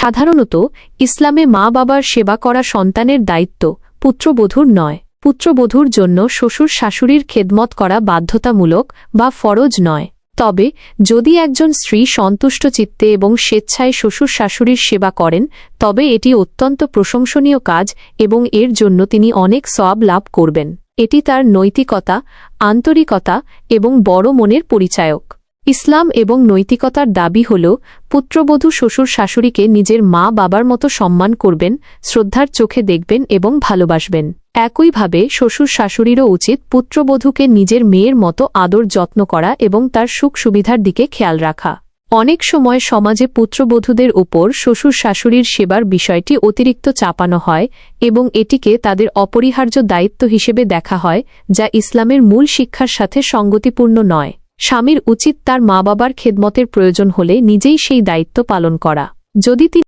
সাধারণত ইসলামে মা বাবার সেবা করা সন্তানের দায়িত্ব, পুত্রবধূর নয়। পুত্রবধূর জন্য শ্বশুর শাশুড়ির খেদমত করা বাধ্যতামূলক বা ফরজ নয়। তবে যদি একজন স্ত্রী সন্তুষ্ট চিত্তে এবং স্বেচ্ছায় শ্বশুর শাশুড়ির সেবা করেন, তবে এটি অত্যন্ত প্রশংসনীয় কাজ এবং এর জন্য তিনি অনেক সওয়াব লাভ করবেন। এটি তার নৈতিকতা, আন্তরিকতা এবং বড় মনের পরিচায়ক। ইসলাম এবং নৈতিকতার দাবি হল পুত্রবধূ শ্বশুর শাশুড়িকে নিজের মা বাবার মতো সম্মান করবেন, শ্রদ্ধার চোখে দেখবেন এবং ভালোবাসবেন। একইভাবে শ্বশুর শাশুড়িরও উচিত পুত্রবধূকে নিজের মেয়ের মতো আদর যত্ন করা এবং তার সুখ সুবিধার দিকে খেয়াল রাখা। অনেক সময় সমাজে পুত্রবধূদের ওপর শ্বশুর শাশুড়ির সেবার বিষয়টি অতিরিক্ত চাপানো হয় এবং এটিকে তাদের অপরিহার্য দায়িত্ব হিসেবে দেখা হয়, যা ইসলামের মূল শিক্ষার সাথে সঙ্গতিপূর্ণ নয়। স্বামীর উচিত তার মা বাবার খেদমতের প্রয়োজন হলে নিজেই সেই দায়িত্ব পালন করা। যদি